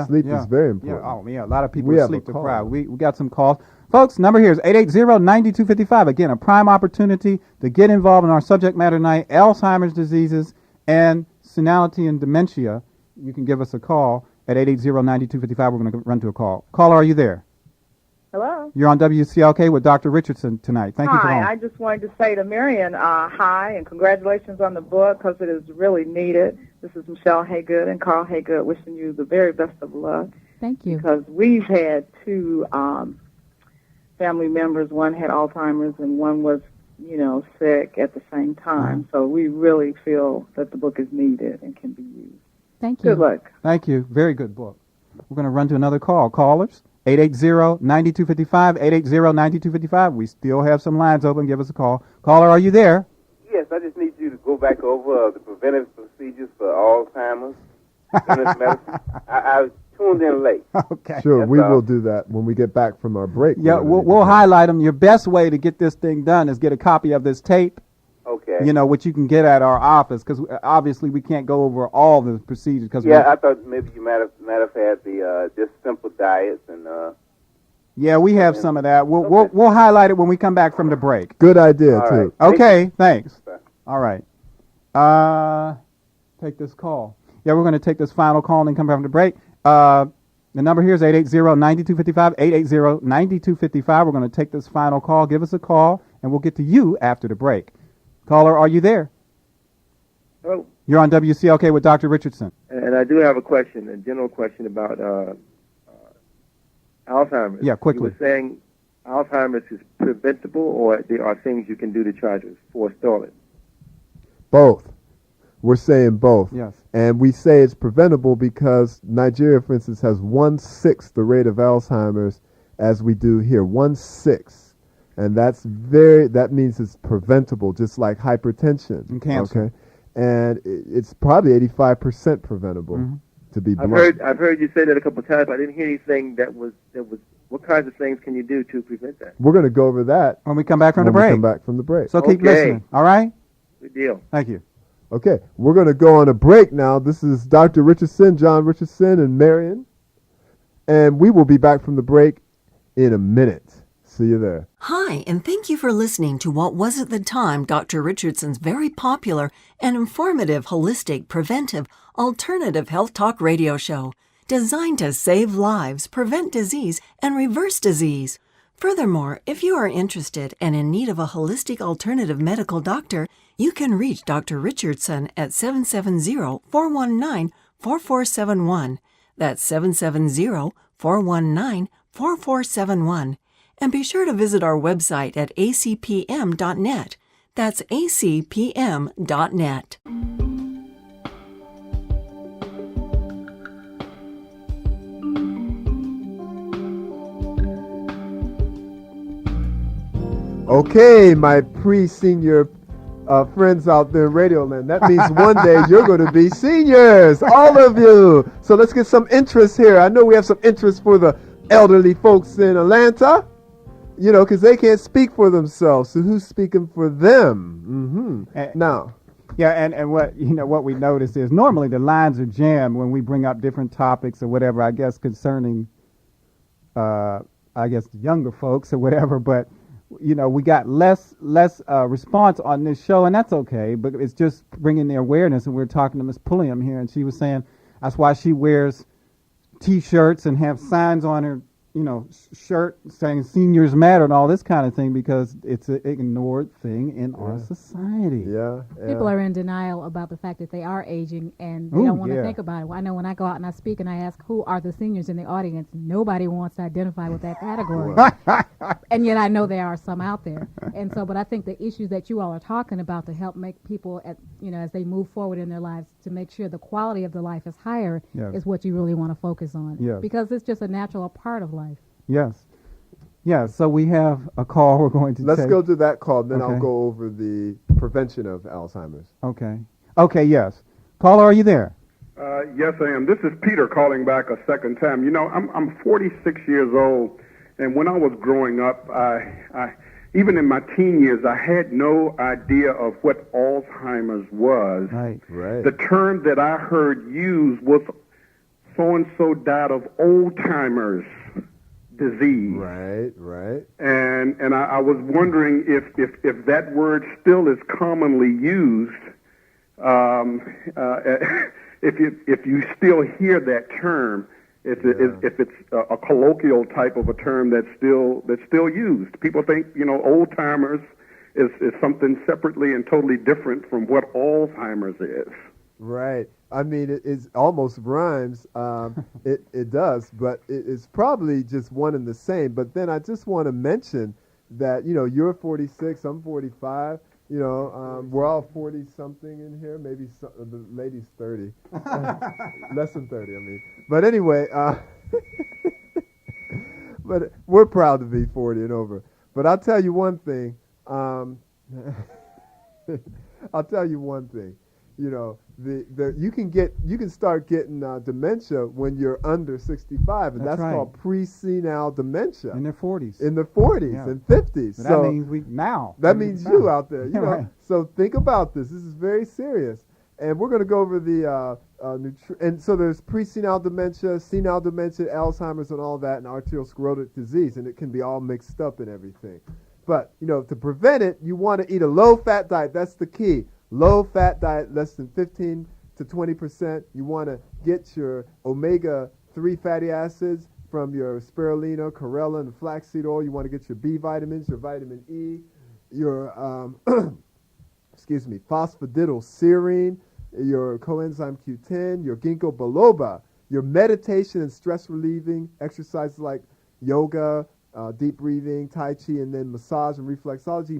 Sleep is very important. A lot of people are sleep deprived. We got some calls. Folks, number here is 880-9255. Again, a prime opportunity to get involved in our subject matter tonight, Alzheimer's diseases and senility and dementia. You can give us a call at 880-9255. We're going to run to a call. Caller, are you there? Hello. You're on WCLK with Dr. Richardson tonight. Thank you for calling. Hi, I just wanted to say to Marion, hi, and congratulations on the book because it is really needed. This is Michelle Haygood and Carl Haygood wishing you the very best of luck. Thank you. Because we've had two family members. One had Alzheimer's and one was, sick at the same time. Mm-hmm. So we really feel that the book is needed and can be used. Thank you. Good luck. Thank you. Very good book. We're going to run to another call. Callers, 880-9255, 880-9255. We still have some lines open. Give us a call. Caller, are you there? Yes, I just need you to go back over the preventive procedures for Alzheimer's. Medicine. I tuned in late. Okay. Sure, we will do that when we get back from our break. Yeah, we'll highlight them. Your best way to get this thing done is get a copy of this tape. Okay. Which you can get at our office, because obviously we can't go over all the procedures. I thought maybe you might have had the just simple diets and. Yeah, we have some of that. We'll highlight it when we come back from the break. Good idea all too. Right. Okay, thanks. Okay. All right. Take this call. Yeah, we're going to take this final call and then come back from the break. The number here is 880-9255, 880-9255. We're going to take this final call. Give us a call and we'll get to you after the break. Caller, are you there? Oh, You're on WCLK with Dr. Richardson. and I do have a question, a general question about Alzheimer's. Yeah, quickly. You were saying Alzheimer's is preventable, or there are things you can do to try to forestall it? Both. We're saying both. Yes. And we say it's preventable because Nigeria, for instance, has 1/6 the rate of Alzheimer's as we do here. 1/6. And that means it's preventable, just like hypertension. And cancer. Okay. And it's probably 85% preventable, to be blunt. I've heard you say that a couple of times, but I didn't hear anything that was. What kinds of things can you do to prevent that? We're going to go over that When we come back from the when we break. come back from the break. So keep Okay. listening. All right? Good deal. Thank you. Okay, we're going to go on a break now. This is Dr. Richardson, John Richardson, and Marion. And we will be back from the break in a minute. See you there. Hi, and thank you for listening to what was at the time Dr. Richardson's very popular and informative holistic, preventive, alternative health talk radio show, designed to save lives, prevent disease, and reverse disease. Furthermore, if you are interested and in need of a holistic alternative medical doctor, you can reach Dr. Richardson at 770-419-4471. That's 770-419-4471. And be sure to visit our website at acpm.net. That's acpm.net. Okay, my pre-senior friends out there in Radio Land. That means one day you're going to be seniors, all of you. So let's get some interest here. I know we have some interest for the elderly folks in Atlanta, you know, because they can't speak for themselves. So who's speaking for them? Now. Yeah, and what we notice is normally the lines are jammed when we bring up different topics or whatever, I guess, concerning, the younger folks or whatever, but we got less response on this show, and that's okay, but it's just bringing the awareness. And we were talking to Miss Pulliam here, and she was saying that's why she wears T-shirts and have signs on her, shirt saying "Seniors Matter" and all this kind of thing, because it's an ignored thing in our society. Yeah. People are in denial about the fact that they are aging, and they don't want to think about it. I know when I go out and I speak and I ask who are the seniors in the audience, nobody wants to identify with that category. And yet I know there are some out there. And so, but I think the issues that you all are talking about to help make people, as they move forward in their lives, to make sure the quality of the life is higher, is what you really want to focus on. Yes. Because it's just a natural part of life. Yes. Yeah, so we have a call we're going to Let's take. go to that call, then I'll Okay. go over the prevention of Alzheimer's. Okay. Okay, yes. Caller, are you there? Yes, I am. This is Peter calling back a second time. I'm 46 years old, and when I was growing up, I even in my teen years, I had no idea of what Alzheimer's was. Right. The term that I heard used was so-and-so died of old-timers disease. Right. And I was wondering if that word still is commonly used, if you still hear that term, if it's a colloquial type of a term that's still used. People think old timers is something separately and totally different from what Alzheimer's is. Right. I mean, it almost rhymes. It does, but it's probably just one and the same. But then I just want to mention that, you're 46, I'm 45. We're all 40-something in here. Maybe the lady's 30. Less than 30, I mean. But anyway, but we're proud to be 40 and over. But I'll tell you one thing. You can start getting dementia when you're under 65, and that's right. called pre-senile dementia. In their 40s. In the 40s Yeah. and 50s. That means now. That means now. you out there. Right. So think about this. This is very serious. And we're going to go over the and so there's pre-senile dementia, senile dementia, Alzheimer's, and all that, and arteriosclerotic disease, and it can be all mixed up and everything. But to prevent it, you want to eat a low-fat diet. That's the key. Low-fat diet, less than 15 to 20%. You want to get your omega-3 fatty acids from your spirulina, chlorella, and flaxseed oil. You want to get your B vitamins, your vitamin E. your excuse me, phosphatidylserine, your coenzyme Q10, your ginkgo biloba, your meditation and stress relieving exercises like yoga, deep breathing, tai chi, and then massage and reflexology,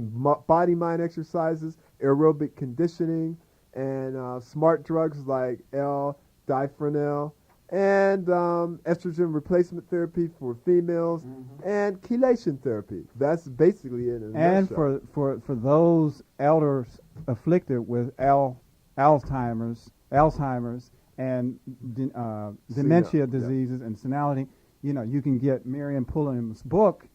body mind exercises, aerobic conditioning, and smart drugs like L-diphenol, and estrogen replacement therapy for females, and chelation therapy. That's basically it in a And nutshell. for those elders afflicted with Alzheimer's, and dementia diseases and senility, you can get Miriam Pulliam's book,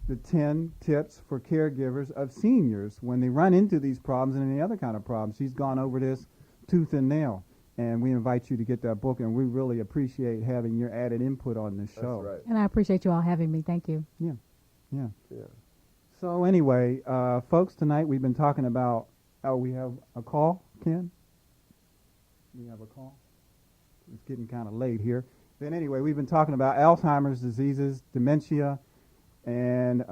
The 10 Tips for Caregivers of Seniors, when they run into these problems and any other kind of problems. She's gone over this tooth and nail, and we invite you to get that book, and we really appreciate having your added input on this show. That's right. And I appreciate you all having me. Thank you. Yeah. So anyway, folks, tonight we've been talking about, we have a call, Ken? We have a call? It's getting kind of late here. Then anyway, we've been talking about Alzheimer's diseases, dementia, and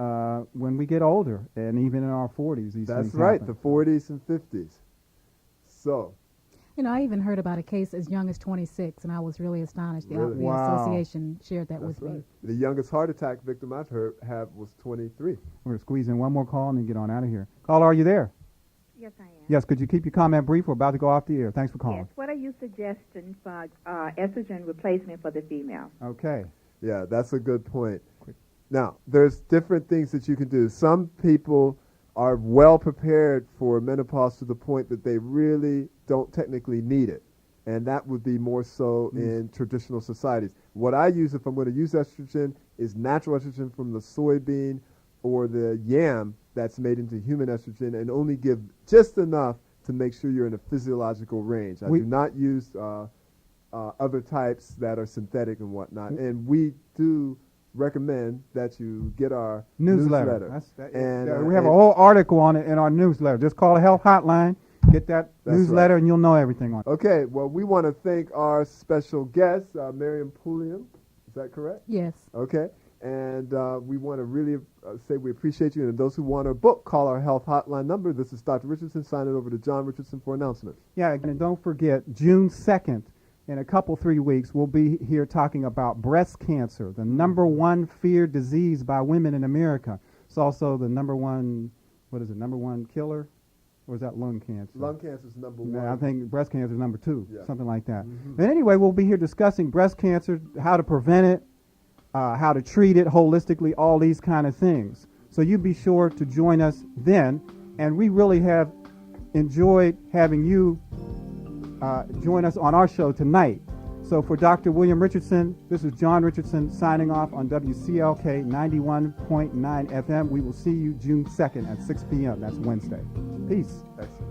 when we get older, and even in our 40s, these That's things right, happen. the 40s and 50s. So, I even heard about a case as young as 26, and I was really astonished. The Really? Wow. association shared that that's with right. me. The youngest heart attack victim I've had was 23. We're going to squeeze in one more call and then get on out of here. Caller, are you there? Yes, I am. Yes, could you keep your comment brief? We're about to go off the air. Thanks for calling. Yes. What are you suggesting for estrogen replacement for the female? Okay. Yeah, that's a good point. Now, there's different things that you can do. Some people are well prepared for menopause to the point that they really don't technically need it. And that would be more so in traditional societies. What I use if I'm going to use estrogen is natural estrogen from the soybean or the yam that's made into human estrogen, and only give just enough to make sure you're in a physiological range. I do not use other types that are synthetic and whatnot. And we do recommend that you get our newsletter. We have a whole article on it in our newsletter. Just call the health hotline, get that newsletter, right. and you'll know everything on it. Okay, well, we want to thank our special guest, Miriam Pulliam. Is that correct? Yes. Okay. And we want to really say we appreciate you. And those who want our book, call our health hotline number. This is Dr. Richardson signing over to John Richardson for announcements. Yeah, and don't forget, June 2nd, in a couple, 3 weeks, we'll be here talking about breast cancer, the number one feared disease by women in America. It's also the number one killer? Or is that lung cancer? Lung cancer is number one. No, I think breast cancer is number 2, something like that. Mm-hmm. But anyway, we'll be here discussing breast cancer, how to prevent it, how to treat it holistically, all these kind of things. So you be sure to join us then. And we really have enjoyed having you join us on our show tonight. So for Dr. William Richardson, this is John Richardson signing off on WCLK 91.9 FM. We will see you June 2nd at 6 p.m. That's Wednesday. Peace. Excellent.